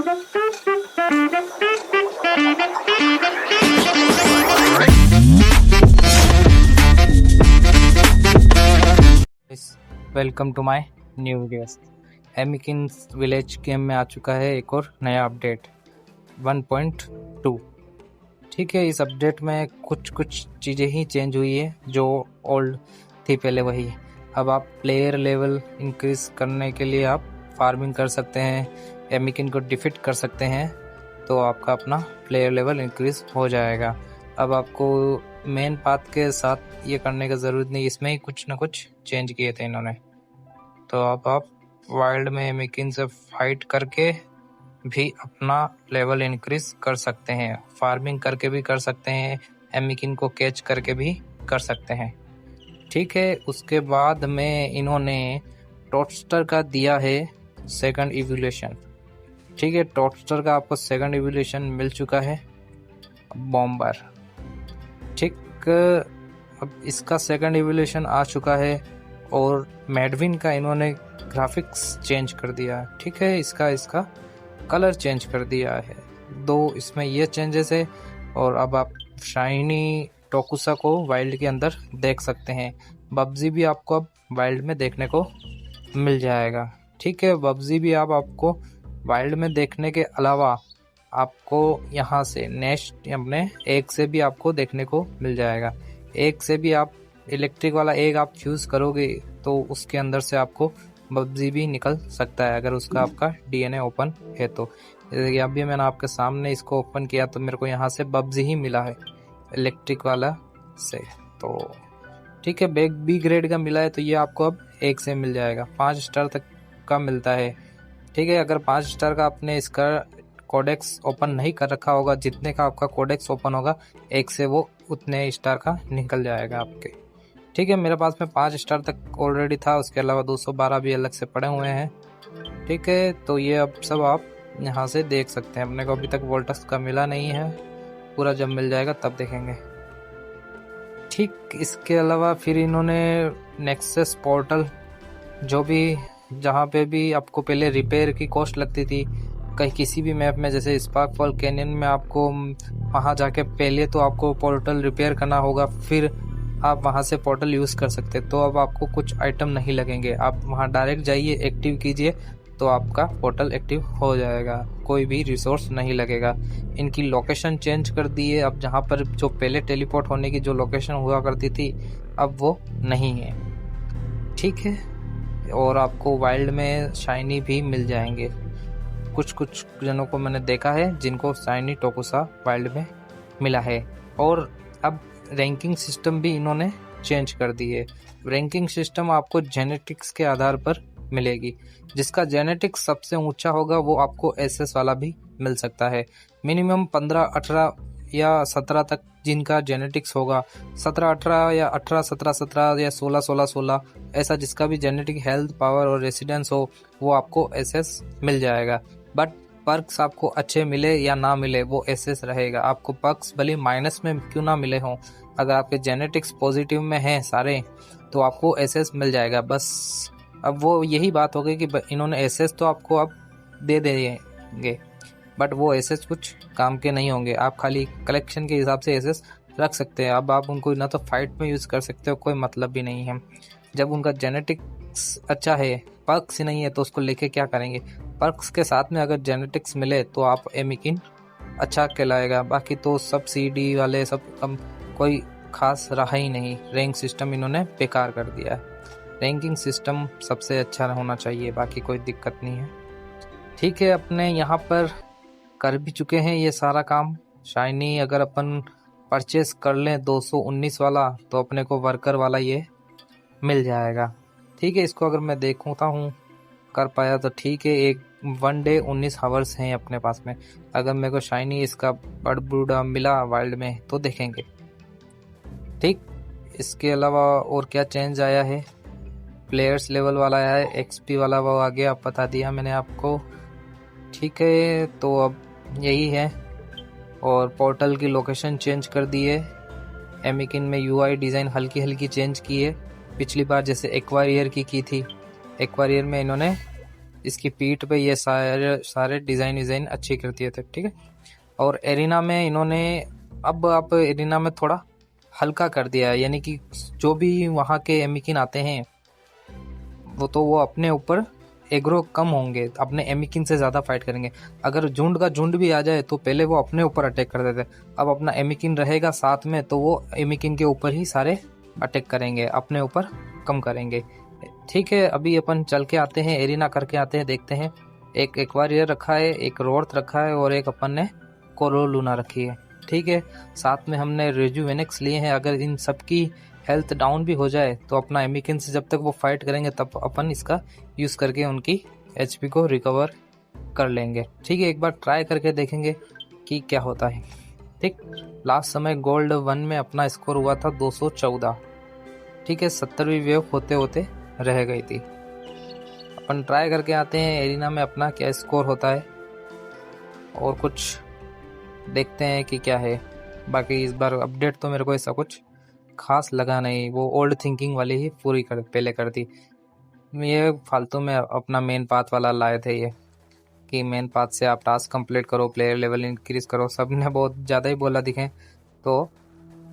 Welcome to my new videos. एमिकिन्स village game में आ चुका है एक और नया अपडेट 1.2। ठीक है, इस अपडेट में कुछ चीज़ें ही चेंज हुई है जो ओल्ड थी पहले वही। अब आप प्लेयर लेवल इंक्रीज करने के लिए आप फार्मिंग कर सकते हैं, एमिकिन को डिफीट कर सकते हैं, तो आपका अपना प्लेयर लेवल इंक्रीज हो जाएगा। अब आपको मेन पाथ के साथ ये करने का ज़रूरत नहीं, इसमें ही कुछ ना कुछ चेंज किए थे इन्होंने। तो अब आप वाइल्ड में एमिकिन से फाइट करके भी अपना लेवल इंक्रीज कर सकते हैं, फार्मिंग करके भी कर सकते हैं, एमिकिन को कैच करके भी कर सकते हैं। ठीक है, उसके बाद में इन्होंने टोस्टर का दिया है सेकंड इवोल्यूशन। ठीक है, टोस्टर का आपको सेकंड इवोल्यूशन मिल चुका है बॉम्बर। ठीक, अब इसका सेकंड इवोल्यूशन आ चुका है और मैडविन का इन्होंने ग्राफिक्स चेंज कर दिया है। ठीक है, इसका कलर चेंज कर दिया है, दो इसमें ये चेंजेस है। और अब आप शाइनी टोकुसा को वाइल्ड के अंदर देख सकते हैं। बब्जी भी आपको अब वाइल्ड में देखने को मिल जाएगा। ठीक है, बब्जी भी आपको वाइल्ड में देखने के अलावा आपको यहाँ से नेक्स्ट अपने एग से भी आपको देखने को मिल जाएगा। एग से भी आप इलेक्ट्रिक वाला एग आप फ्यूज करोगे तो उसके अंदर से आपको बब्जी भी निकल सकता है, अगर उसका आपका डीएनए ओपन है तो। अभी मैंने आपके सामने इसको ओपन किया तो मेरे को यहाँ से बब्जी ही मिला है इलेक्ट्रिक वाला से। तो ठीक है, बैग बी ग्रेड का मिला है तो ये आपको अब एग से मिल जाएगा। 5 स्टार तक का मिलता है। ठीक है, अगर 5 स्टार का आपने इसका कोडेक्स ओपन नहीं कर रखा होगा, जितने का आपका कोडेक्स ओपन होगा एक से वो उतने स्टार का निकल जाएगा आपके। ठीक है, मेरे पास में 5 स्टार तक ऑलरेडी था, उसके अलावा 212 भी अलग से पड़े हुए हैं। ठीक है, तो ये अब सब आप यहाँ से देख सकते हैं। अपने को अभी तक वोल्टस का मिला नहीं है, पूरा जब मिल जाएगा तब देखेंगे। ठीक, इसके अलावा फिर इन्होंने नेक्सस पोर्टल, जो भी जहाँ पे भी आपको पहले रिपेयर की कॉस्ट लगती थी कहीं किसी भी मैप में, जैसे स्पार्कफॉल कैनियन में आपको वहाँ जाके पहले तो आपको पोर्टल रिपेयर करना होगा, फिर आप वहाँ से पोर्टल यूज़ कर सकते। तो अब आपको कुछ आइटम नहीं लगेंगे, आप वहाँ डायरेक्ट जाइए, एक्टिव कीजिए तो आपका पोर्टल एक्टिव हो जाएगा, कोई भी रिसोर्स नहीं लगेगा। इनकी लोकेशन चेंज कर दी है, अब जहाँ पर जो पहले टेलीपोर्ट होने की जो लोकेशन हुआ करती थी अब वो नहीं है। ठीक है, और आपको वाइल्ड में शाइनी भी मिल जाएंगे। कुछ जनों को मैंने देखा है जिनको शाइनी टोकुसा वाइल्ड में मिला है। और अब रैंकिंग सिस्टम भी इन्होंने चेंज कर दी है। रैंकिंग सिस्टम आपको जेनेटिक्स के आधार पर मिलेगी, जिसका जेनेटिक्स सबसे ऊंचा होगा वो आपको एसएस वाला भी मिल सकता है। मिनिमम 15, 18 या 17 तक जिनका जेनेटिक्स होगा, 17, 18 या 18, 17, 17 या 16, 16, 16, ऐसा जिसका भी जेनेटिक हेल्थ पावर और रेसिडेंस हो वो आपको एसएस मिल जाएगा। बट पर्क्स आपको अच्छे मिले या ना मिले वो एसएस रहेगा। आपको पर्क्स भले माइनस में क्यों ना मिले हों, अगर आपके जेनेटिक्स पॉजिटिव में हैं सारे तो आपको एसएस मिल जाएगा। बस अब वो यही बात हो गई कि इन्होंने एसएस तो आपको अब दे देंगे, बट वो एसएस कुछ काम के नहीं होंगे। आप खाली कलेक्शन के हिसाब से एसएस रख सकते हैं। अब आप उनको ना तो फाइट में यूज़ कर सकते हो, कोई मतलब भी नहीं है। जब उनका जेनेटिक्स अच्छा है, पर्क्स ही नहीं है तो उसको लेके क्या करेंगे। पर्क्स के साथ में अगर जेनेटिक्स मिले तो आप एमिकिन अच्छा कहलाएगा, बाकी तो सब सीडी वाले सब कम, कोई खास रहा ही नहीं। रैंक सिस्टम इन्होंने बेकार कर दिया है। रैंकिंग सिस्टम सबसे अच्छा होना चाहिए, बाकी कोई दिक्कत नहीं है। ठीक है, अपने यहाँ पर कर भी चुके हैं ये सारा काम। शाइनी अगर अपन परचेस कर लें 219 वाला तो अपने को वर्कर वाला ये मिल जाएगा। ठीक है, इसको अगर मैं देखता हूँ कर पाया तो ठीक है। एक 1 डे 19 आवर्स हैं अपने पास में। अगर मेरे को शाइनी इसका बड़ा मिला वाइल्ड में तो देखेंगे। ठीक, इसके अलावा और क्या चेंज आया है, प्लेयर्स लेवल वाला आया है, एक्सपी वाला वो आगे आप बता दिया मैंने आपको। ठीक है, तो अब यही है। और पोर्टल की लोकेशन चेंज कर दी है। एमिकिन में यूआई डिज़ाइन हल्की चेंज की है, पिछली बार जैसे एक्वारियर की थी। एक्वारियर में इन्होंने इसकी पीठ पे ये सारे डिज़ाइन अच्छी करती है, ठीक है। और एरिना में इन्होंने अब आप एरिना में थोड़ा हल्का कर दिया है, यानी कि जो भी वहाँ के एमिकिन आते हैं वो अपने ऊपर एग्रो कम होंगे, अपने एमिकिन से ज़्यादा फाइट करेंगे। अगर झुंड का झुंड भी आ जाए तो पहले वो अपने ऊपर अटैक कर देते, अब अपना एमिकिन रहेगा साथ में तो वो एमिकिन के ऊपर ही सारे अटैक करेंगे, अपने ऊपर कम करेंगे, ठीक है। अभी अपन चल के आते हैं, एरिना करके आते हैं, देखते हैं। एक एक्वारियर रखा है, एक रोर्थ रखा है और एक अपन ने कोरोलुना रखी है, ठीक है। साथ में हमने रेजुवेनेक्स लिए हैं। अगर इन सब की हेल्थ डाउन भी हो जाए तो अपना एमिकिन से जब तक वो फाइट करेंगे तब अपन इसका यूज़ करके उनकी एचपी को रिकवर कर लेंगे, ठीक है। एक बार ट्राई करके देखेंगे कि क्या होता है, ठीक। लास्ट समय गोल्ड 1 में अपना स्कोर हुआ था 214, ठीक है। 70वीं वेव होते होते रह गई थी। अपन ट्राई करके आते हैं एरिना में अपना क्या स्कोर होता है और कुछ देखते हैं कि क्या है। बाकी इस बार अपडेट तो मेरे को ऐसा कुछ खास लगा नहीं, वो ओल्ड थिंकिंग वाली ही पूरी पहले कर दी। ये फालतू में अपना मेन पाथ वाला लाए थे, ये कि मेन पाथ से आप टास्क कंप्लीट करो, प्लेयर लेवल इंक्रीज करो, सब ने बहुत ज़्यादा ही बोला दिखे, तो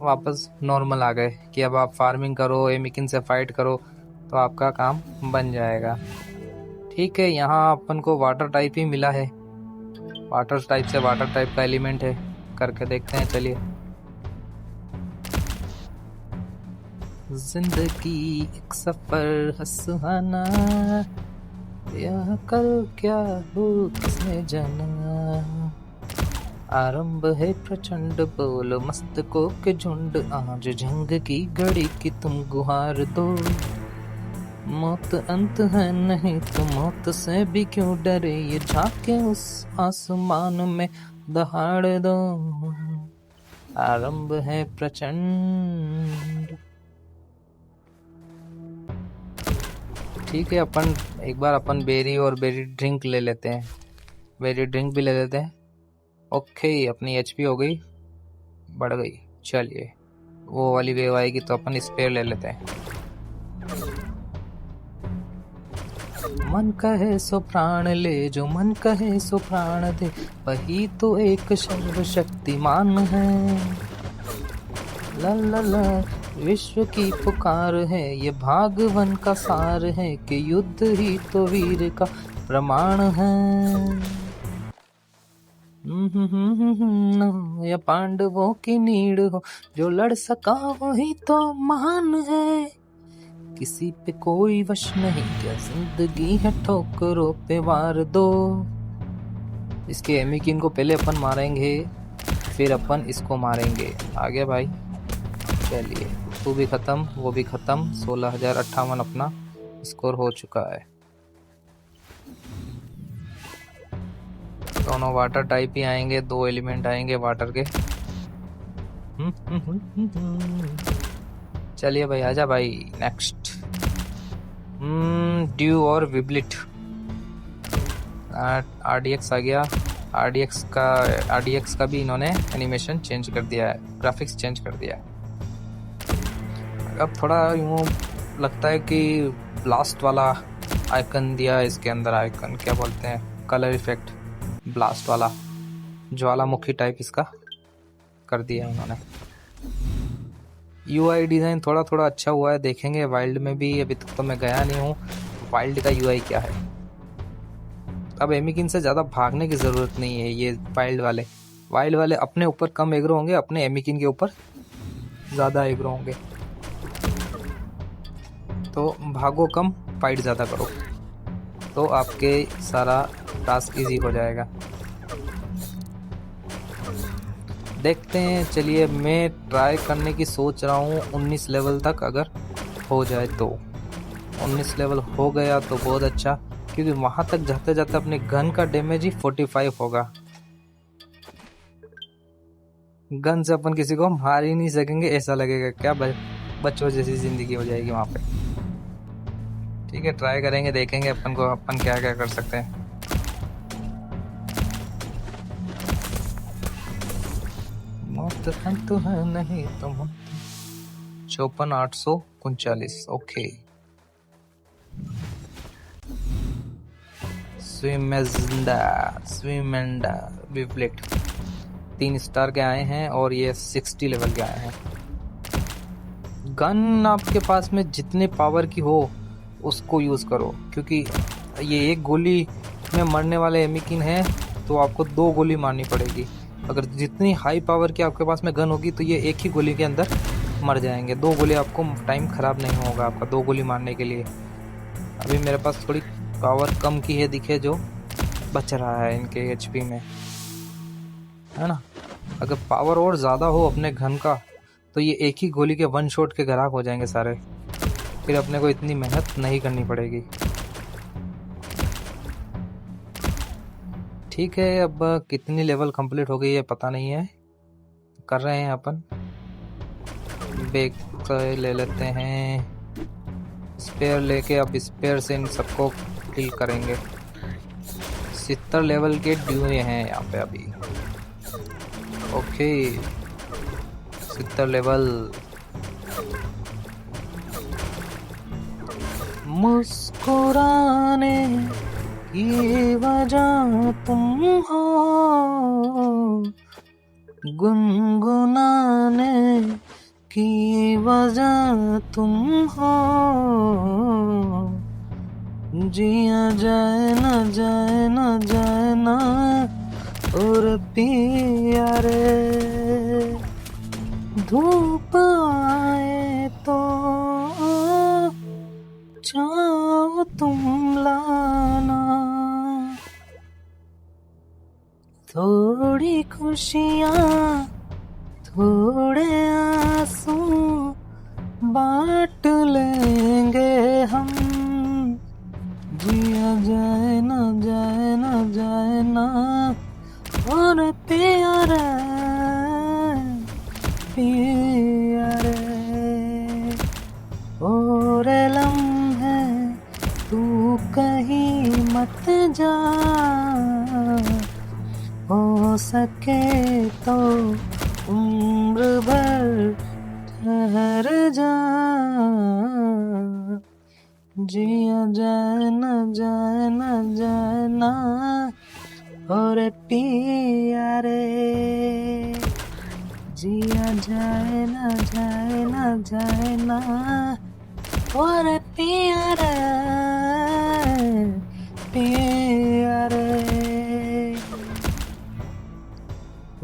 वापस नॉर्मल आ गए कि अब आप फार्मिंग करो, एमिकिन से फाइट करो तो आपका काम बन जाएगा, ठीक है। यहाँ अपन को वाटर टाइप ही मिला है, वाटर टाइप से वाटर टाइप का एलिमेंट है, करके देखते हैं, चलिए। जिंदगी एक सफर है सुहाना, यह कल क्या हो किसने जाना, आरंभ है प्रचंड बोलो मस्तकों के झुंड, आज जंग की घड़ी की तुम गुहार दो, मौत अंत है नहीं तो मौत से भी क्यों डरे, ये झांके उस आसमान में दहाड़ दो, आरंभ है प्रचंड, ठीक है। अपन एक बार अपन बेरी और बेरी ड्रिंक ले लेते हैं, बेरी ड्रिंक भी ले लेते हैं, ओके। अपनी एचपी हो गई, बढ़ गई, चलिए। वो वाली वेव आएगी तो अपन स्पेयर ले लेते हैं। मन कहे सो प्राण ले, जो मन कहे सो प्राण दे, वही तो एक सर्वशक्तिमान है, ला ला ला विश्व की पुकार है, ये भागवन का सार है कि युद्ध ही तो वीर का प्रमाण है, या पांडवों की नीड़ हो, जो लड़ सका वही तो महान है, किसी पे कोई वश नहीं, क्या जिंदगी है ठोकरों पे वार दो। इसके एमिकिन को पहले अपन मारेंगे, फिर अपन इसको मारेंगे। आ गया भाई, चलिए। तू भी ख़त्म, वो भी ख़त्म। 16,058 अपना स्कोर हो चुका है। दोनों वाटर टाइप ही आएंगे, 2 एलिमेंट आएंगे वाटर के। चलिए भाई, आजा भाई। नेक्स्ट ड्यू और विब्लिट। आरडीएक्स आ गया। आरडीएक्स का भी इन्होंने एनिमेशन चेंज कर दिया है, ग्राफिक्स चेंज कर दिया है। अब थोड़ा यूँ लगता है कि ब्लास्ट वाला आइकन दिया है इसके अंदर, आइकन क्या बोलते हैं, कलर इफेक्ट, ब्लास्ट वाला ज्वालामुखी टाइप इसका कर दिया है उन्होंने। यूआई डिज़ाइन थोड़ा थोड़ा अच्छा हुआ है, देखेंगे वाइल्ड में भी। अभी तक तो मैं गया नहीं हूँ, वाइल्ड का यूआई क्या है। अब एमिकिन से ज़्यादा भागने की ज़रूरत नहीं है। ये वाइल्ड वाले अपने ऊपर कम एग्रो होंगे, अपने एमिकिन के ऊपर ज़्यादा एग्रो होंगे। तो भागो कम, फाइट ज़्यादा करो, तो आपके सारा टास्क इजी हो जाएगा। देखते हैं, चलिए। मैं ट्राई करने की सोच रहा हूँ 19 लेवल तक, अगर हो जाए तो। 19 लेवल हो गया तो बहुत अच्छा, क्योंकि वहाँ तक जाते जाते अपने गन का डैमेज ही 45 होगा। गन से अपन किसी को मार ही नहीं सकेंगे, ऐसा लगेगा क्या बच्चों जैसी जिंदगी हो जाएगी वहाँ पे। ठीक है, ट्राई करेंगे, देखेंगे अपन क्या क्या कर सकते हैं। मौत अंत है नहीं तो 54,839, ओके। स्विमेंडा विवलेट 3 स्टार के आए हैं और ये 60 लेवल के आए हैं। गन आपके पास में जितने पावर की हो उसको यूज़ करो, क्योंकि ये एक गोली में मरने वाले एमिकिन है तो आपको 2 गोली मारनी पड़ेगी। अगर जितनी हाई पावर की आपके पास में गन होगी तो ये एक ही गोली के अंदर मर जाएंगे। 2 गोली आपको टाइम ख़राब नहीं होगा आपका 2 गोली मारने के लिए। अभी मेरे पास थोड़ी पावर कम की है दिखे जो बच रहा है इनके एचपी में, है ना। अगर पावर और ज़्यादा हो अपने गन का तो ये एक ही गोली के 1 शॉट के ग्राहक हो जाएंगे सारे, फिर अपने को इतनी मेहनत नहीं करनी पड़ेगी। ठीक है, अब कितनी लेवल कंप्लीट हो गई है पता नहीं है, कर रहे हैं अपन। बैग ले लेते हैं, स्पेयर लेके अब स्पेयर से इन सबको किल करेंगे। 70 लेवल के ड्यूए हैं यहाँ पे अभी। Okay 70 level. मुस्कुराने की वजह तुम हो, गुनगुनाने की वजह तुम हो, जिया जाए न जाए न जाए ना और पिया रे। धूप आए तो छाँव तुम लाना, थोड़ी खुशियाँ थोड़े आंसू बांट लेंगे हम, जिया जाए न जाए न जाए ना और प्यारे प्यारे। और लम्हे तू कहीं मत जा, हो सके तो उम्र भर ठहर जा, जिया जाए न जाए न जाए ना और पिया रे, जिया जाए न जाए न जाए ना और पिया रे पिया रे।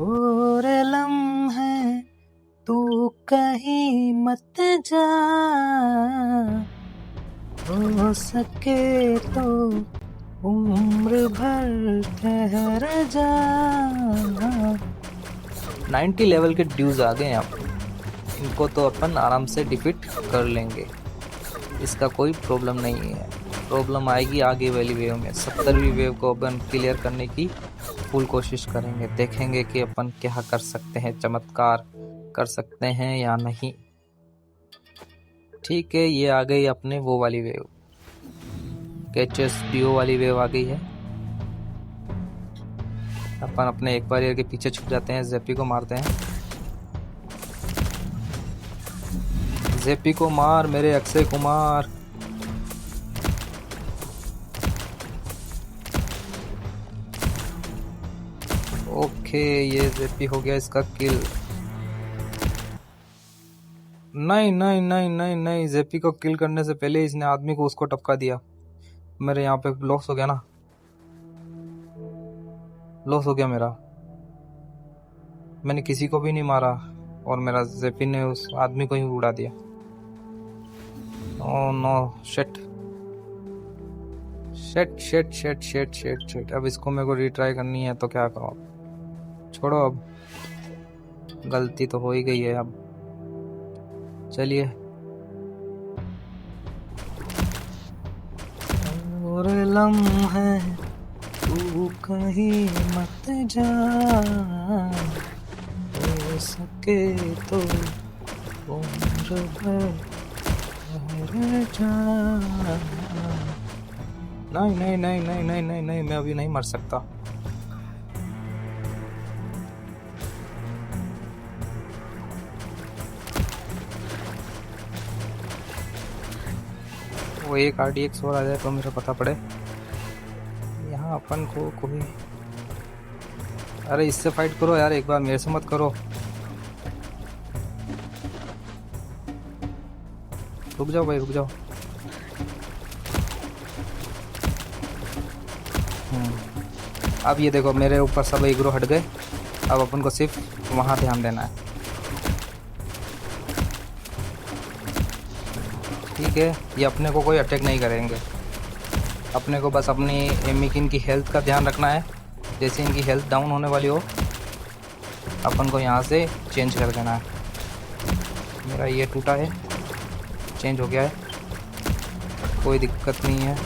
और लम्हे तू कहीं मत जा, हो सके तो उम्र भर ठहर जा। 90 लेवल के ड्यूज आ गए आप, इनको तो अपन आराम से डिफीट कर लेंगे, इसका कोई प्रॉब्लम नहीं है। प्रॉब्लम आएगी आगे वाली वेव में। 70वीं वेव को अपन क्लियर करने की फुल कोशिश करेंगे, देखेंगे कि अपन क्या कर सकते हैं, चमत्कार कर सकते हैं या नहीं। ठीक है, ये आ गई अपने वो वाली वेव, कैचेस डीओ वाली वेव आ गई है। अपन अपने एक बार के पीछे छुप जाते हैं, जेपी को मारते हैं। जेपी को मार मेरे अक्षय कुमार। ओके, ये जेपी हो गया इसका किल। नहीं नहीं नहीं नहीं नहीं, जेपी को किल करने से पहले इसने आदमी को उसको टपका दिया। मेरे यहाँ पे लॉस हो गया ना, लॉस हो गया मेरा। मैंने किसी को भी नहीं मारा और मेरा जेपी ने उस आदमी को ही उड़ा दिया। Oh no, shit shit shit shit shit shit shit. अब इसको मेरे को रिट्राई करनी है तो क्या करो, छोड़ो, अब गलती तो हो ही गई है। अब चलिए, और लम्हे तू कहीं मत जा, हो सके तो उम्र भर ठहर जा। नहीं नहीं नहीं नहीं नहीं नहीं नहीं, मैं अभी नहीं मर सकता। वो एक RDX और आ जाए तो मुझे पता पड़े। यहाँ अपन को कोई, अरे इससे फाइट करो यार, एक बार मेरे से मत करो। रुक जाओ भाई, रुक जाओ। अब ये देखो मेरे ऊपर सब एग्रो हट गए। अब अपन को सिर्फ वहाँ ध्यान देना है। ठीक है, ये अपने को कोई अटैक नहीं करेंगे। अपने को बस अपनी एमिकिन की हेल्थ का ध्यान रखना है। जैसे इनकी हेल्थ डाउन होने वाली हो, अपन को यहाँ से चेंज कर देना है। मेरा ये टूटा है, चेंज हो गया है, कोई दिक्कत नहीं है।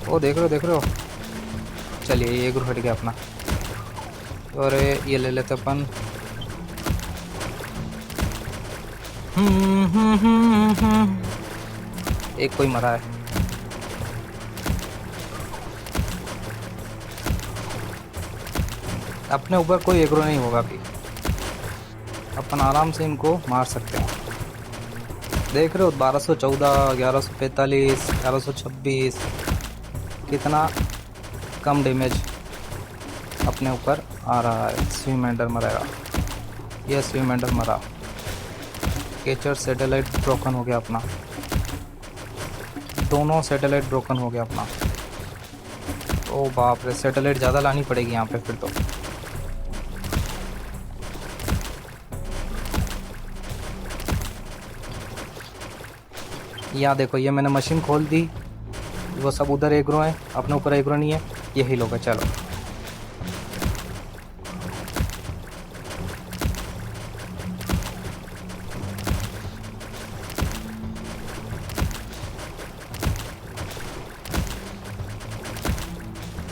ओ देख रहे हो। चलिए ये एग्रो हट गया अपना। और ये ले लेते अपन। एक कोई मरा है। अपने ऊपर कोई एग्रो नहीं होगा अभी, अपन आराम से इनको मार सकते हैं। देख रहे हो 1214, 1145, 1126, कितना कम डैमेज अपने ऊपर आ रहा है। स्विमेंडर मरेगा, यह स्विमेंडर मरा। केचर सैटेलाइट ब्रोकन हो गया अपना, दोनों सैटेलाइट ब्रोकन हो गया अपना। ओ बाप रे, सैटेलाइट ज़्यादा लानी पड़ेगी यहाँ पे फिर तो। यहाँ देखो, ये मैंने मशीन खोल दी, वो सब उधर एग्रो है, अपने ऊपर एग्रो नहीं है। यही लोग है, चलो।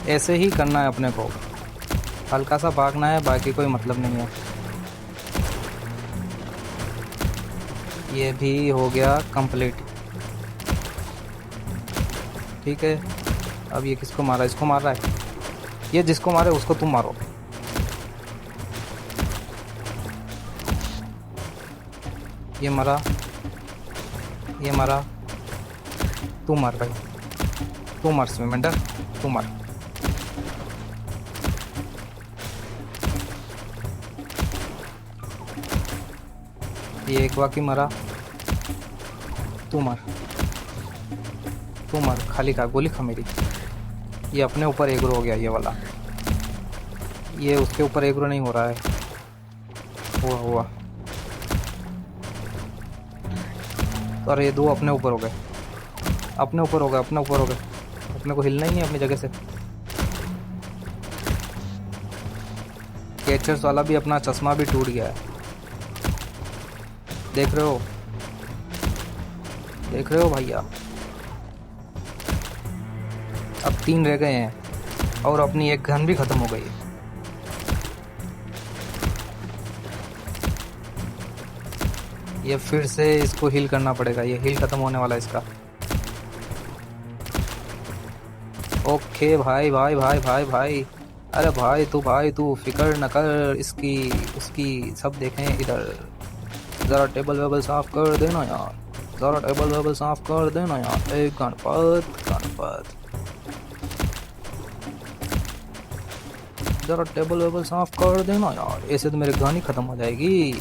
ऐसे ही करना है अपने को, हल्का सा भागना है, बाकी कोई मतलब नहीं है। ये भी हो गया कंप्लीट। ठीक है, अब ये किसको मारा? इसको मार रहा है। ये जिसको मारे उसको तुम मारो। ये मरा, ये मरा। तू मार भाई, तू मार स्विमेंडर, तू मार। ये एक बाकी मरा, तू मार, तू मार। खाली खा, गोली खा मेरी। ये अपने ऊपर एग्रो हो गया ये वाला, ये उसके ऊपर एग्रो नहीं हो रहा है। हुआ। और ये दो अपने ऊपर हो गए, अपने ऊपर हो गए। अपने को हिलना ही नहीं अपनी जगह से। कैचर्स वाला भी अपना चश्मा भी टूट गया है। देख रहे हो भैया। अब 3 रह गए हैं और अपनी एक गन भी खत्म हो गई है। ये फिर से इसको हील करना पड़ेगा, ये हील खत्म होने वाला है इसका। ओके भाई। अरे भाई तू फिकर न कर इसकी उसकी, सब देखें इधर। ज़रा टेबल वेबल साफ कर देना यार, ए गणपत। ज़रा टेबल वेबल साफ कर देना यार, ऐसे तो मेरी गन ही ख़त्म हो जाएगी।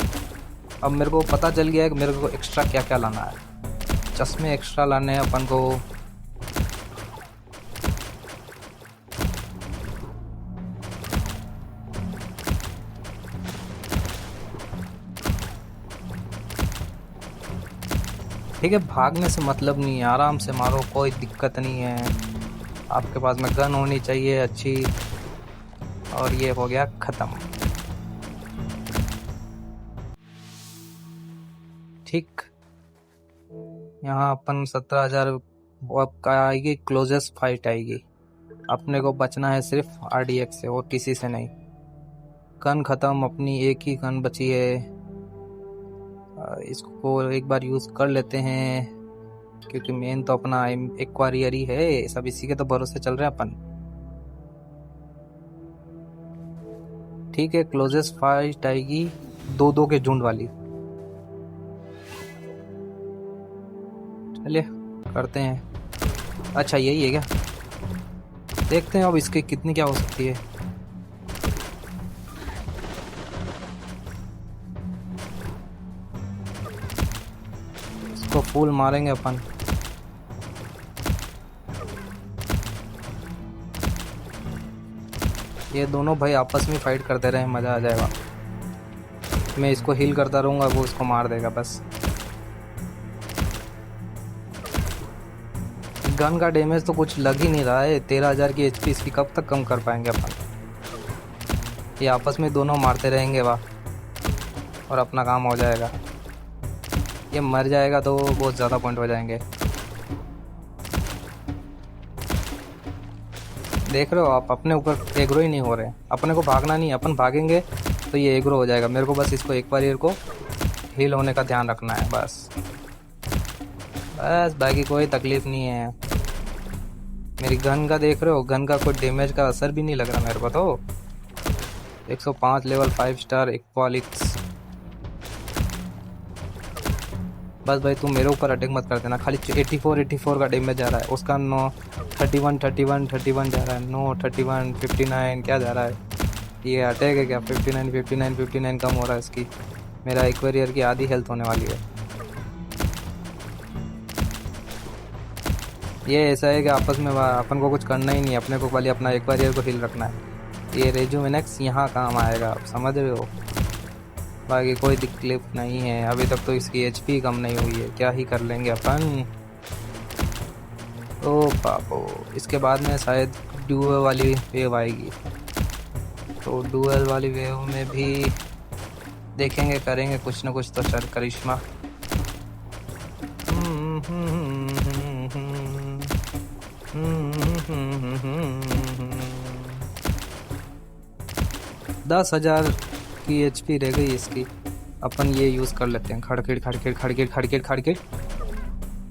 अब मेरे को पता चल गया है कि मेरे को एक्स्ट्रा क्या क्या लाना है। चश्मे एक्स्ट्रा लाने हैं अपन को। ठीक है, भागने से मतलब नहीं है, आराम से मारो, कोई दिक्कत नहीं है। आपके पास में गन होनी चाहिए अच्छी। और ये हो गया ख़त्म। ठीक, यहाँ अपन 17,000 का आएगी, क्लोजेस्ट फाइट आएगी। अपने को बचना है सिर्फ RDX से और किसी से नहीं। गन ख़त्म, अपनी एक ही गन बची है। इसको एक बार यूज़ कर लेते हैं, क्योंकि मेन तो अपना एक्वारियर ही है। सब इसी के तो भरोसे चल रहे हैं अपन। ठीक है, क्लोजेस्ट फाइट आएगी 2-2 के झुंड वाली। चलिए करते हैं। अच्छा यही है क्या? देखते हैं अब इसकी कितनी क्या हो सकती है। इसको फूल मारेंगे अपन। ये दोनों भाई आपस में फाइट करते रहे, मज़ा आ जाएगा। मैं इसको हील करता रहूँगा, वो इसको मार देगा बस। गन का डैमेज तो कुछ लग ही नहीं रहा है। 13,000 की एचपी इसकी कब तक कम कर पाएंगे अपन। ये आपस में दोनों मारते रहेंगे वाह, और अपना काम हो जाएगा। ये मर जाएगा तो बहुत ज़्यादा पॉइंट हो जाएंगे। देख रहे हो आप, अपने ऊपर एग्रो ही नहीं हो रहे। अपने को भागना नहीं, अपन भागेंगे तो ये एग्रो हो जाएगा। मेरे को बस इसको एक बार को हील होने का ध्यान रखना है बस। बस बाकी कोई तकलीफ नहीं है। मेरी गन का देख रहे हो, गन का कोई डैमेज का असर भी नहीं लग रहा मेरे को तो। 105 लेवल 5 स्टार इक्वालिक्स। बस भाई तुम मेरे ऊपर अटैक मत कर देना। खाली 84 का डैमेज जा रहा है उसका। नो 31 जा रहा है। नो 31 59 क्या जा रहा है। ये अटैक है क्या? 59 कम हो रहा है इसकी। मेरा एक्वेरियर की आधी हेल्थ होने वाली है। ये ऐसा है कि आपस में अपन को कुछ करना ही नहीं, अपने को खाली अपना एक्वेरियर को हील रखना है। ये रेजुमिनेक्स यहाँ काम आएगा, आप समझ रहे हो। बाकी कोई तकलीफ नहीं है। अभी तक तो इसकी एचपी कम नहीं हुई है, क्या ही कर लेंगे अपन। ओ पापो, इसके बाद में शायद ड्यूअल वाली वेव आएगी, तो ड्यूअल वाली वेव में भी देखेंगे, करेंगे कुछ ना कुछ तो सर करिश्मा। 10,000 की एचपी रह गई इसकी। अपन ये यूज़ कर लेते हैं। खड़किड़ खड़किड़ खड़किड़ खड़किड़ खड़किड़।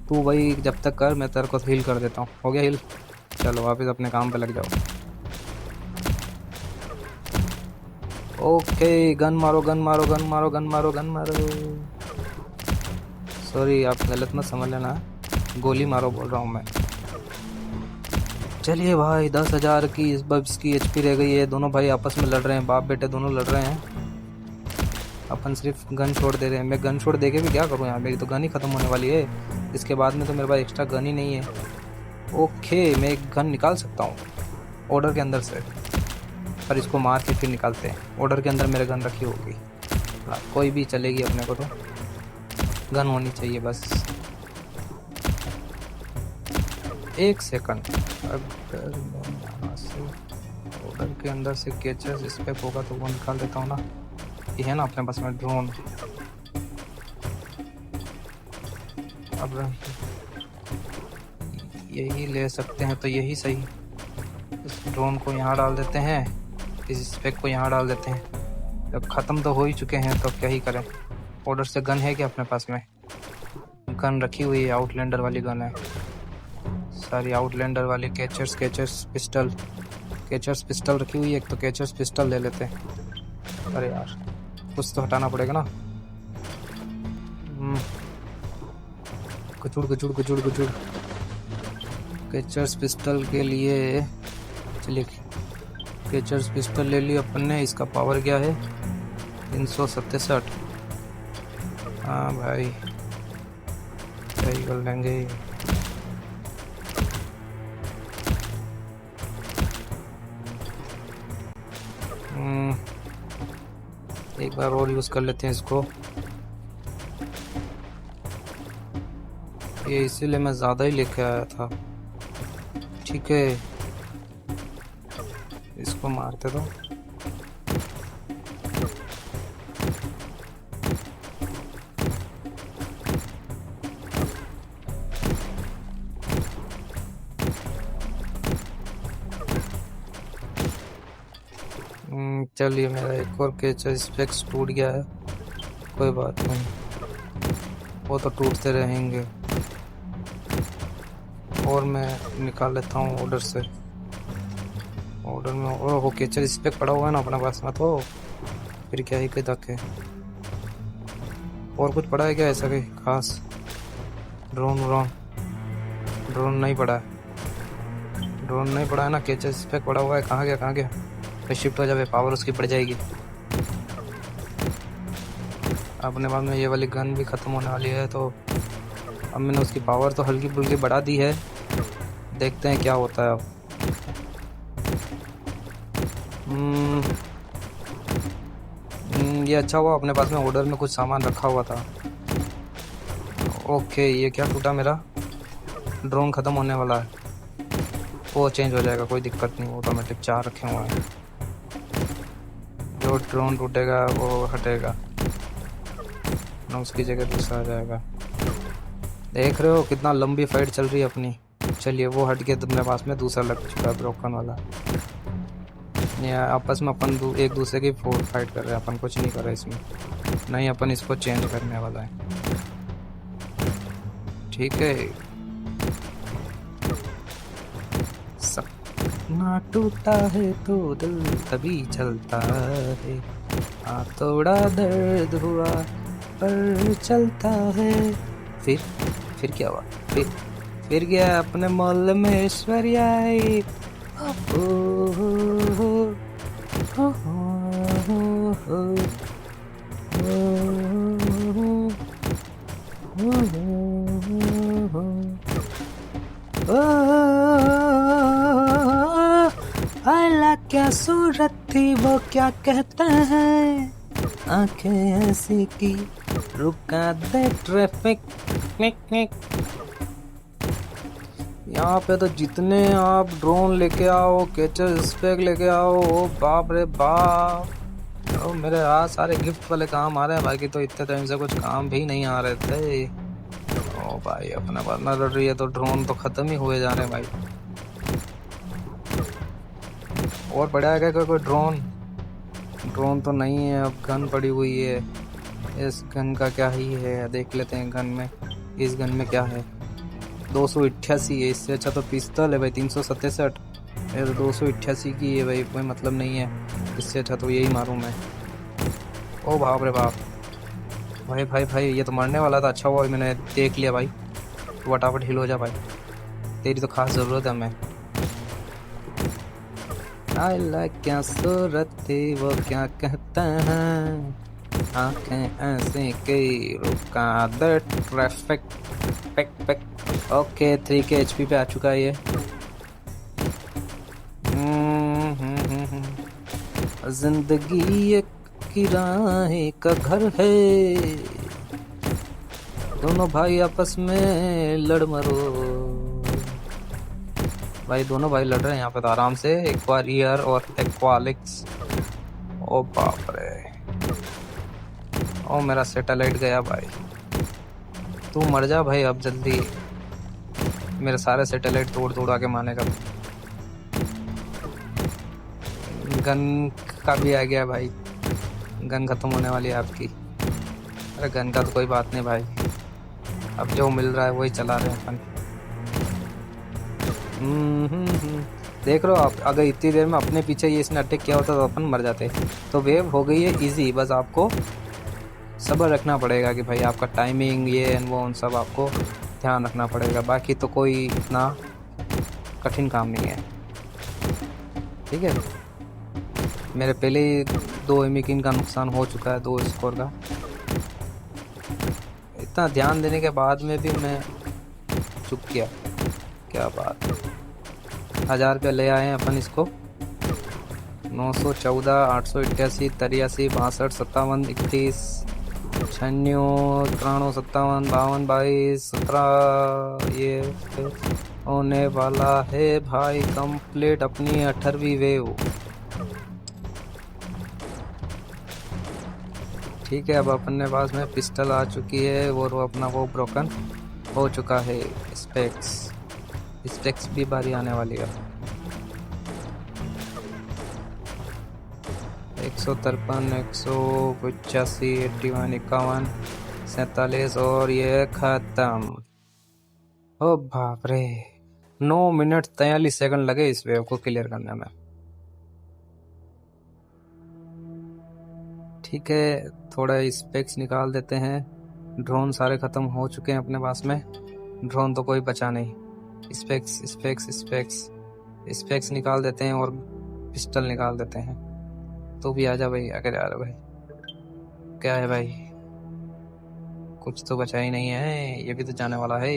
तू भाई जब तक कर, मैं तेरे को हील कर देता हूँ। हो गया हील, चलो वापस अपने काम पे लग जाओ। ओके, गन मारो गन मारो गन मारो गन मारो गन मारो। सॉरी आप गलत मत समझ लेना, गोली मारो बोल रहा हूँ मैं। चलिए भाई 10,000 की इस बब्स की एचपी रह गई है। दोनों भाई आपस में लड़ रहे हैं, बाप बेटे दोनों लड़ रहे हैं। अपन सिर्फ गन छोड़ दे रहे हैं। मैं गन छोड़ दे के भी क्या करूँ यार, मेरी तो गन ही ख़त्म होने वाली है। इसके बाद में तो मेरे पास एक्स्ट्रा गन ही नहीं है। ओके, मैं एक गन निकाल सकता हूँ ऑर्डर के अंदर से, पर इसको मार के फिर निकालते हैं। ऑर्डर के अंदर मेरे गन रखी होगी, कोई भी चलेगी, अपने को तो गन होनी चाहिए बस। एक सेकंड, अगर मैं यहाँ से ऑर्डर के अंदर से कैचर स्पेक होगा तो वो निकाल देता हूँ ना। ये है ना अपने पास में ड्रोन। अब यही ले सकते हैं तो यही सही। इस ड्रोन को यहाँ डाल देते हैं, इस स्पेक को यहाँ डाल देते हैं। जब ख़त्म तो हो ही चुके हैं तो क्या ही करें। ऑर्डर से गन है क्या अपने पास में? गन रखी हुई है, आउटलैंडर वाली गन है सारी, आउटलैंडर वाली। कैचर्स पिस्टल रखी हुई है। एक तो कैचर्स पिस्टल ले लेते हैं। अरे यार कुछ तो हटाना पड़ेगा ना। कुचुड़ कुचुड़ कुचुड़ कुचुड़। कैचर्स पिस्टल के लिए चलिए, कैचर्स पिस्टल ले लिया अपन ने। इसका पावर क्या है? 367। हाँ भाई सही कर लेंगे। एक बार और यूज़ कर लेते हैं इसको। ये इसीलिए मैं ज़्यादा ही लेके आया था। ठीक है, इसको मारते दो। चलिए, मेरा एक और कैचर स्पेक्स टूट गया है। कोई बात नहीं, वो तो टूटते रहेंगे। और मैं निकाल लेता हूँ ऑर्डर से। ऑर्डर में वो कैचर स्पेक पड़ा हुआ है ना अपने पास में, तो फिर क्या ही कोई तक है। और कुछ पड़ा है क्या ऐसा कोई खास? ड्रोन नहीं पड़ा है। ड्रोन नहीं पड़ा है ना, केचस पे पड़ा हुआ है। कहाँ गया कहाँ गया? पे शिफ्ट हो जाए, पावर उसकी बढ़ जाएगी। अपने बाद में ये वाली गन भी ख़त्म होने वाली है, तो अब मैंने उसकी पावर तो हल्की फुल्की बढ़ा दी है। देखते हैं क्या होता है अब। ये अच्छा हुआ अपने पास में ऑर्डर में कुछ सामान रखा हुआ था। ओके, ये क्या टूटा मेरा? ड्रोन ख़त्म होने वाला है। वो चेंज हो जाएगा, कोई दिक्कत नहीं, ऑटोमेटिक 4 रखे हुए हैं। जो ड्रोन टूटेगा वो हटेगा ना, उसकी जगह दूसरा आ जाएगा। देख रहे हो कितना लंबी फाइट चल रही है अपनी। चलिए वो हट के अपने पास में दूसरा लग चुका है, ब्रोकन वाला। ये आपस में अपन एक दूसरे की फाइट कर रहे हैं, अपन कुछ नहीं कर रहे इसमें। नहीं, अपन इसको चेंज करने वाला है। ठीक है, सपना टूटा है तो दिल तभी चलता है। थोड़ा दर्द हुआ पर चलता है। फिर क्या हुआ? फिर गया अपने मोहल्ले में ऐश्वर्या आई। अल्लाह क्या सूरत थी वो क्या कहते हैं, आंखें ऐसी की रुका दे ट्रैफिक। यहाँ पे तो जितने आप ड्रोन लेके आओ, केचर स्पेक लेके आओ, ओ बाप रे बाप। तो मेरे हाथ सारे गिफ्ट वाले काम आ रहे हैं, बाकी तो इतने टाइम से कुछ काम भी नहीं आ रहे थे। ओ भाई, अपना बदला लड़ रही है तो ड्रोन तो ख़त्म ही हुए जा रहे हैं भाई। और पड़ा है क्या कोई ड्रोन तो नहीं है, अब गन पड़ी हुई है। इस गन का क्या ही है, देख लेते हैं गन में। इस गन में क्या है? 288 है, इससे अच्छा तो पिस्तौल है भाई। 367 है तो 288 की है भाई, कोई मतलब नहीं है। इससे अच्छा तो यही मारूं मैं। ओ बाप रे बाप, भाई ये तो मरने वाला था। अच्छा हुआ मैंने देख लिया भाई। फटाफट हिल हो जा भाई, तेरी तो खास ज़रूरत है हमें। अल्लाह क्या सूरत थी वो क्या कहता है, आंखें ऐसे की रुका दे ट्रैफिक। पैक। ओके, 3 के HP पे आ चुका है ये। जिंदगी एक किराए का घर है, दोनों भाई आपस में लड़ मरो। भाई दोनों भाई लड़ रहे हैं यहाँ पे तो आराम से। एक्वारियर और एक्वालिक्स। ओ बाप रे, ओ मेरा सैटेलाइट गया भाई। तू मर जा भाई अब जल्दी, मेरे सारे सैटेलाइट तोड़ आके मानेगा। गन का भी आ गया भाई, गन खत्म होने वाली है आपकी। अरे गन का तो कोई बात नहीं भाई, अब जो मिल रहा है वही चला रहे हैं अपन। देख रहे हो आप, अगर इतनी देर में अपने पीछे ये इसने अटैक किया होता तो अपन मर जाते। तो वेव हो गई है इजी, बस आपको सब्र रखना पड़ेगा कि भाई आपका टाइमिंग ये एंड वो उन सब आपको ध्यान रखना पड़ेगा। बाकी तो कोई इतना कठिन काम नहीं है। ठीक है, मेरे पहले ही 2 एमिकिन का नुकसान हो चुका है, 2 स्कोर का। इतना ध्यान देने के बाद में भी मैं चुप किया। क्या बात है, 1000 रुपये ले आए हैं अपन इसको। 914, 888, 83, 62, 57, 31, 96, 93, 57, 52, 22, 17। ये होने वाला है भाई कंप्लीट अपनी 18वीं वेव। ठीक है, अब अपने पास में पिस्टल आ चुकी है और वो अपना वो ब्रोकन हो चुका है। स्पेक्स भी बारी आने वाली है। 153, 185, 81, 51, 47 और ये खत्म। ओ बाप रे, 9 मिनट 43 सेकंड लगे इस वेव को क्लियर करने में। ठीक है, थोड़ा स्पेक्स निकाल देते हैं। ड्रोन सारे ख़त्म हो चुके हैं अपने पास में, ड्रोन तो कोई बचा नहीं। स्पेक्स स्पेक्स निकाल देते हैं और पिस्टल निकाल देते हैं। तो भी आजा भाई, आगे जा रहे भाई। क्या है भाई, कुछ तो बचा ही नहीं है, ये भी तो जाने वाला है।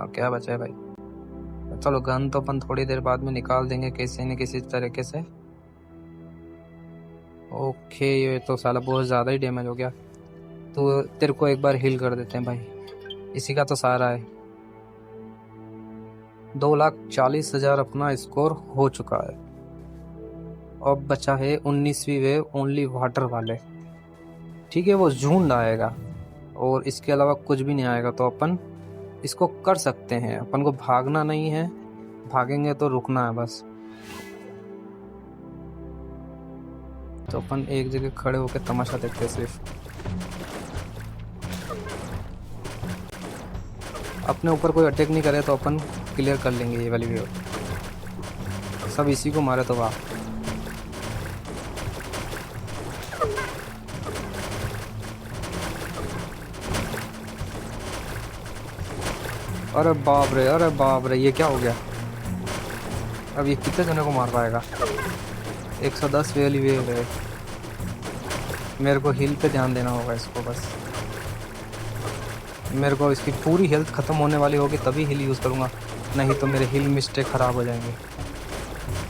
क्या बचा है भाई? चलो गन तो अपन थोड़ी देर बाद में निकाल देंगे किसी न किसी तरीके से। ओके, ये तो साला बहुत ज़्यादा ही डैमेज हो गया। तो तेरे को एक बार हील कर देते हैं भाई, इसी का तो सहारा है। 2,40,000 अपना स्कोर हो चुका है। अब बचा है 19वीं वेव ओनली वाटर वाले। ठीक है, वो झुंड आएगा और इसके अलावा कुछ भी नहीं आएगा, तो अपन इसको कर सकते हैं। अपन को भागना नहीं है, भागेंगे तो रुकना है बस। तो अपन एक जगह खड़े होकर तमाशा देखते हैं सिर्फ। अपने ऊपर कोई अटैक नहीं करे तो अपन क्लियर कर लेंगे ये वाली वेव। सब इसी को मारे तो वाह। अरे बाप रे, अरे बाप रे, ये क्या हो गया? अब ये कितने जने को मार पाएगा? 110 वाली वेव है। मेरे को हील पे ध्यान देना होगा इसको बस। मेरे को इसकी पूरी हेल्थ ख़त्म होने वाली होगी तभी हील यूज़ करूँगा, नहीं तो मेरे हील मिस्टेक ख़राब हो जाएंगे।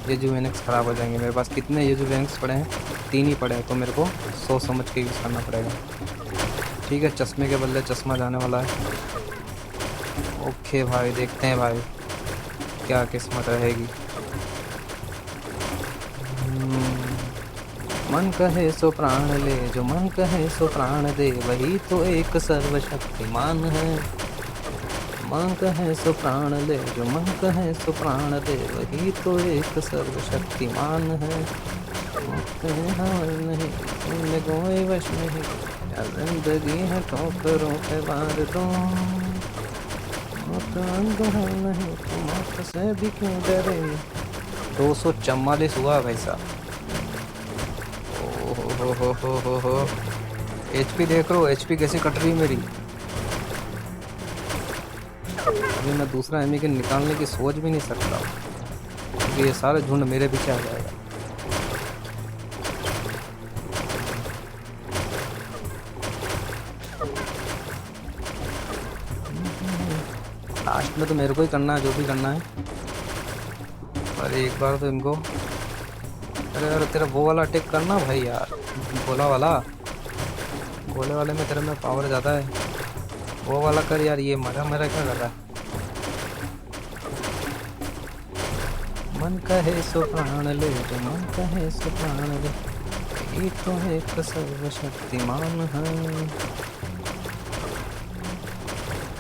ये जो वेनेक्स ख़राब हो जाएंगे। मेरे पास कितने ये जो वेनेक्स पड़े हैं? 3 ही पड़े हैं, तो मेरे को सोच समझ के यूज़ करना पड़ेगा। ठीक है, चश्मे के बदले चश्मा जाने वाला है। ओके भाई, देखते हैं भाई क्या किस्मत रहेगी। मन कहे सो प्राण ले, जो मन कहे सो प्राण दे, वही तो एक सर्वशक्तिमान है। मन कहे सो प्राण ले, जो मन कहे सो प्राण दे, वही तो एक सर्वशक्तिमान है। नहीं तुमने कोई वश नहीं, या जिंदगी है ठोकरों पे वार दो। नहीं तुम मौत से भी क्यों डरे। 244 हुआ भाई साहब। हो HP देख लो, HP कैसे कट रही है मेरी। अभी मैं दूसरा एमिकन निकालने की सोच भी नहीं सकता, क्योंकि ये सारे झुंड मेरे पीछे आ जाएगा। लास्ट में तो मेरे को ही करना है जो भी करना है। अरे एक बार तो इनको, अरे तेरा वो वाला अटैक करना भाई यार, गोला वाला। गोले वाले में तेरे में पावर ज़्यादा है, वो वाला कर यार। ये मरा मेरा क्या कर रहा है? मन कहे सो प्राण ले, जो मन कहे सो प्राण ले, ये तो एक सर्वशक्तिमान है।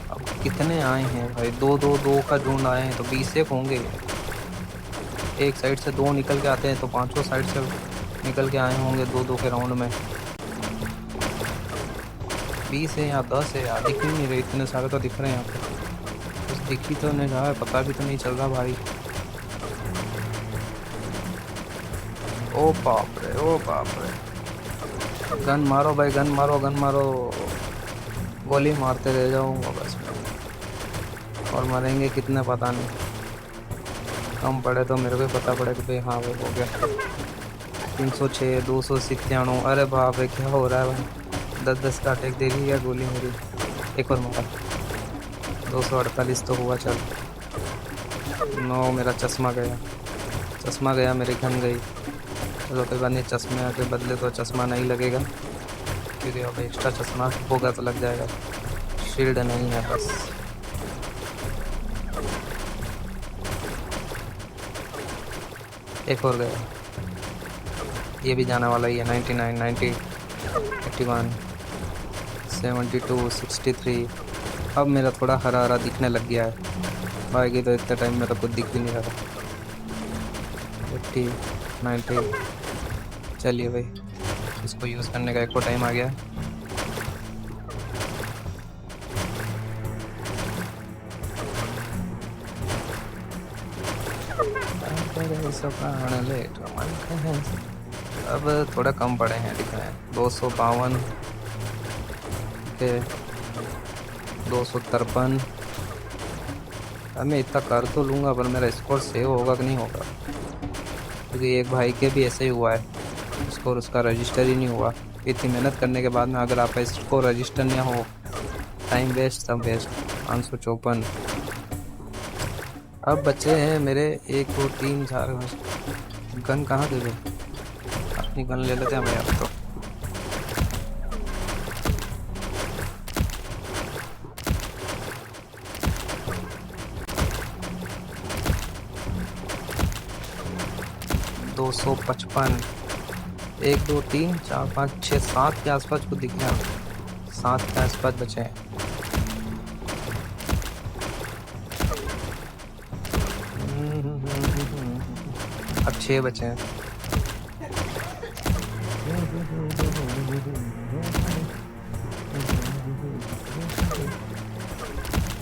अब कितने आए हैं भाई? 2 का झुंड आए हैं, तो 20 एक होंगे। एक साइड से 2 निकल के आते हैं, तो 5 साइड से निकल के आए होंगे 2 के राउंड में। 20 है या 10 है यार, दिख ही नहीं रहे। इतने सारे तो दिख रहे हैं यहाँ पे, कुछ दिख ही तो नहीं रहा है, पता भी तो नहीं चल रहा भाई। ओ बाप रे, ओ बाप रे। गन मारो भाई, गन मारो, गन मारो। गोली मारते रह जाऊँगा बस मैं। और मरेंगे कितने पता नहीं, कम पड़े तो मेरे को पता पड़े कि भाई हाँ वो हो गया। 306, 297। अरे बाप रे, क्या हो रहा है भाई? 10 का अटैक दे रही है गोली मेरी। एक और मारा। 248 तो हुआ। चल 9। मेरा चश्मा गया, चश्मा गया, मेरी गन गई। चलो कोई बात नहीं, चश्मे के बदले तो चश्मा नहीं लगेगा, क्योंकि अब एक्स्ट्रा चश्मा होगा तो लग जाएगा। शील्ड नहीं है बस। एक और गया, ये भी जाने वाला ही है। 99, 90, 81, 72, 63। अब मेरा थोड़ा हरा हरा दिखने लग गया है। बाकी तो इतने टाइम में तो कुछ दिख भी नहीं रहा। 80, 90। चलिए भाई, इसको यूज़ करने का एक और टाइम आ गया है। अब थोड़ा कम पड़े हैं, दिख रहे हैं। 252 के 253। अब मैं इतना कर तो लूँगा, पर मेरा स्कोर सेव होगा कि नहीं होगा, क्योंकि एक भाई के भी ऐसे ही हुआ है, स्कोर उसका रजिस्टर ही नहीं हुआ। इतनी मेहनत करने के बाद में अगर आपका स्कोर रजिस्टर नहीं हो, टाइम वेस्ट, सब वेस्ट। 554। अब बचे हैं मेरे 1 2 3 4। गन कहाँ गई भाई? अपनी गन ले लेते हैं भाई अब तो। दो 255। 1 2 3 4 5 6 7 के आसपास को दिख गया। 7 के आसपास बचे हैं। अब 6 बचे हैं।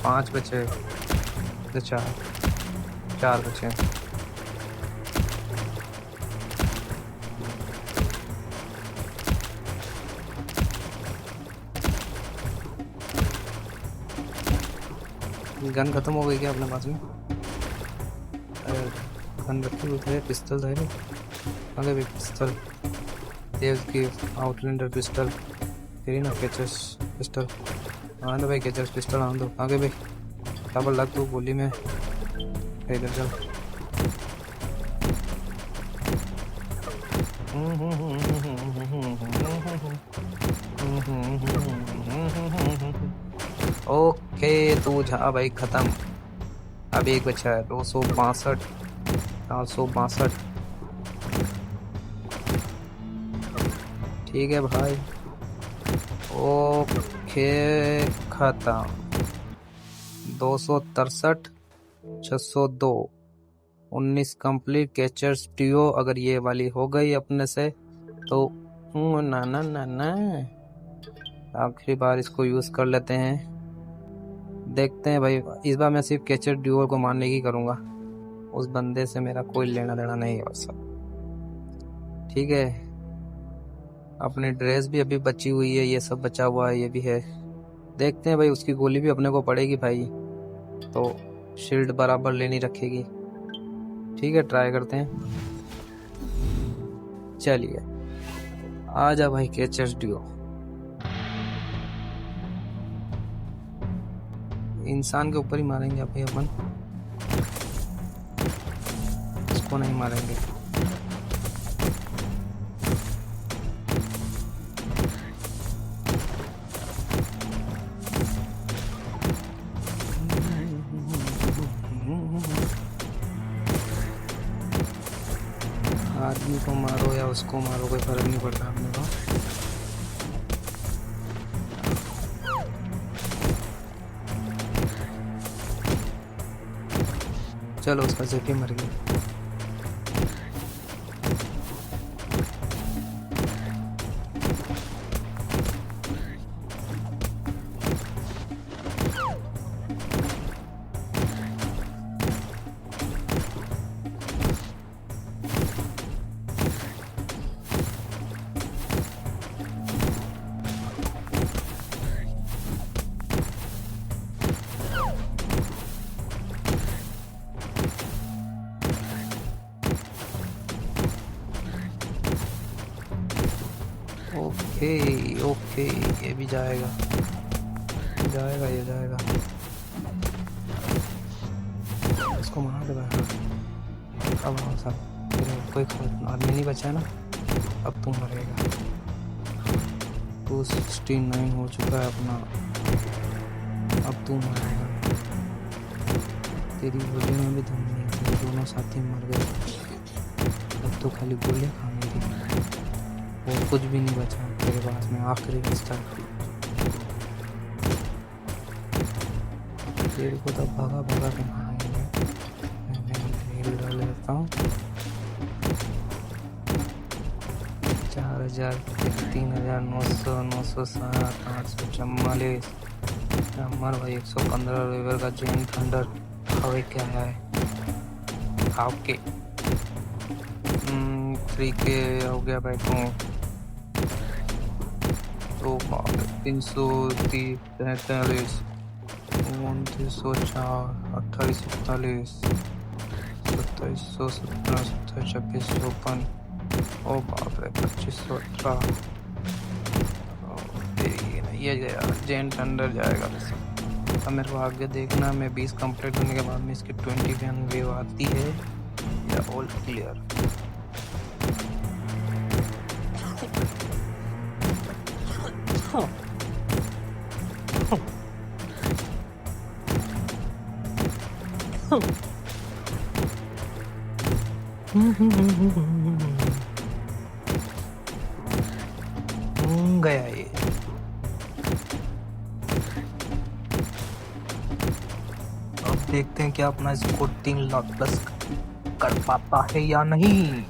5 बचे। 4 बचे। गन खत्म हो गई क्या अपने पास में? गन रखी हुई है, पिस्तल है। आगे भी पिस्तल, तेज की आउटलैंडर पिस्टल, तेरी ना केचस पिस्टल। हाँ तो भाई केचस पिस्टल आन दो। आगे भाई डबल लग तू गोली में। इधर चल। ओके तू जा भाई, खत्म। अब एक बचा है। 262। 462। ठीक है भाई, ओके खत्म। 263। 602। 19 कंप्लीट कैचर्स टीओ। अगर ये वाली हो गई अपने से तो ना ना ना ना, आखिरी बार इसको यूज कर लेते हैं। देखते हैं भाई, इस बार मैं सिर्फ कैचर ड्यूओ को मारने की करूंगा, उस बंदे से मेरा कोई लेना देना नहीं है बस। ठीक है, अपनी ड्रेस भी अभी बची हुई है, ये सब बचा हुआ है, ये भी है। देखते हैं भाई, उसकी गोली भी अपने को पड़ेगी भाई, तो शील्ड बराबर लेनी रखेगी। ठीक है, ट्राई करते हैं। चलिए आ जा भाई कैचर्स ड्यूओ। इंसान के ऊपर ही मारेंगे भाई अपन, इसको नहीं मारेंगे। आदमी को मारो या उसको मारो, कोई फर्क नहीं पड़ता अपने को। चलो उसका जेपी मर गया। ओके ओके, ये भी जाएगा, जाएगा, ये जाएगा। इसको मार दे भाई। अब हाँ साहब, कोई आदमी नहीं बचा है ना, अब तुम मरेगा। 269 हो चुका है अपना, अब तुम मरेगा। तेरी गोली में भी दम नहीं है, दोनों साथी मर गए। अब तो खाली गोलियां खाने की, और कुछ भी नहीं बचा तेरे पास में। आखिरी रास्ता तेरे को तो भागा भागा के मारेंगे। मैं डाल लेता हूँ। 4000, 3900, 960, 844। मर भाई। 115 रिवर का जेन थंडर। हवे क्या है? ओके 3K हो गया भाई। तो 330, 43। 2904, 2841, 2717, 2756, ओ बाप रे 2518। ये गया जेंट अंडर जाएगा। अब मेरे को आगे देखना, मैं 20 कंप्लीट होने के बाद में इसकी 21 वेव आती है या ऑल क्लियर। गया ये। अब देखते हैं क्या अपना स्कोर 3 लाख प्लस कर पाता है या नहीं।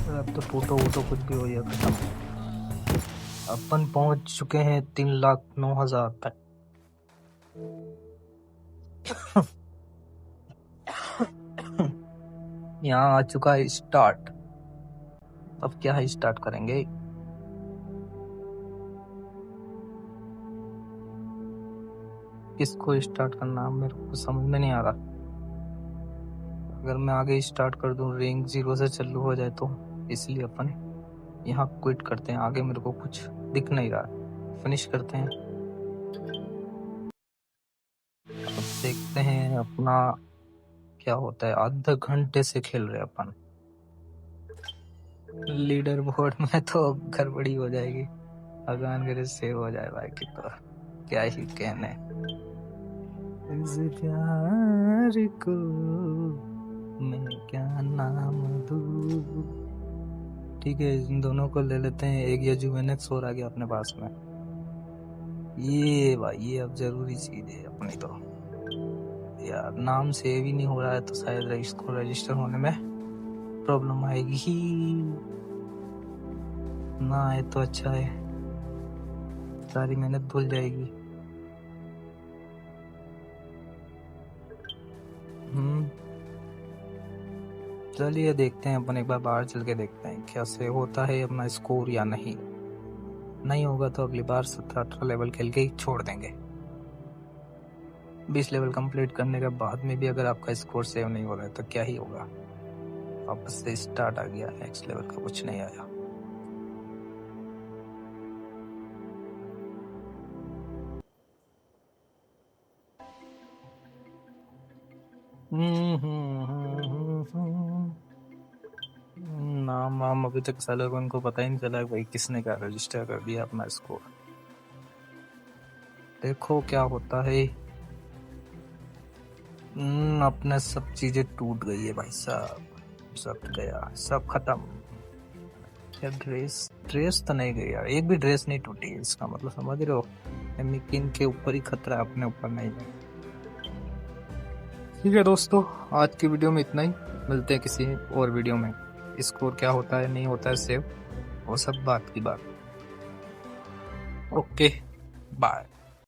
अब तो टूटो वूटो कुछ भी हो जाए खत्म। अपन पहुंच चुके हैं 3,09,000 तक। यहाँ आ चुका है स्टार्ट। अब क्या है, स्टार्ट करेंगे। किसको स्टार्ट करना मेरे को समझ में नहीं आ रहा। अगर मैं आगे स्टार्ट कर दूं, रैंक 0 से चालू हो जाए तो, इसलिए अपन यहाँ क्विट करते हैं। आगे मेरे को कुछ दिख नहीं रहा, फिनिश करते हैं। अब देखते हैं अपना क्या होता है। आधे घंटे से खेल रहे अपन। लीडर बोर्ड में तो गड़बड़ी हो जाएगी, भगवान करे सेव हो जाए भाई की। तो क्या ही कहने, इस प्यार को मैं क्या नाम दूं। ठीक है, इन दोनों को ले लेते हैं। एक ये जुवेनेक्स और आ गया अपने पास में। ये भाई ये अब जरूरी चीज है अपनी। तो यार नाम सेव ही नहीं हो रहा है तो शायद इसको रजिस्टर होने में प्रॉब्लम आएगी ही। ना आए तो अच्छा है, सारी मेहनत भूल जाएगी। चलिए देखते हैं, अपन एक बार बाहर चल के देखते हैं क्या से होता है अपना स्कोर या नहीं। नहीं होगा तो अगली बार 17-18 लेवल खेल के ही छोड़ देंगे। 20 लेवल कंप्लीट करने के बाद में भी अगर आपका स्कोर सेव नहीं हो रहा है तो क्या ही होगा। वापस से स्टार्ट आ गया, नेक्स्ट लेवल का कुछ नहीं आया। नाम वाम अभी तक सालों को उनको पता ही नहीं चला भाई किसने क्या रजिस्टर कर दिया अपना स्कोर। देखो क्या होता है। अपने सब चीजें टूट गई है भाई साहब, सब गया, सब खत्म। क्या ड्रेस तो नहीं गई यार, एक भी ड्रेस नहीं टूटी है। इसका मतलब समझ रहे हो, एमिकिन के ऊपर ही खतरा है, अपने ऊपर नहीं है। ठीक है दोस्तों, आज की वीडियो में इतना ही। मिलते हैं किसी और वीडियो में। स्कोर क्या होता है नहीं होता है सेव, वो सब बात की बात। Okay bye.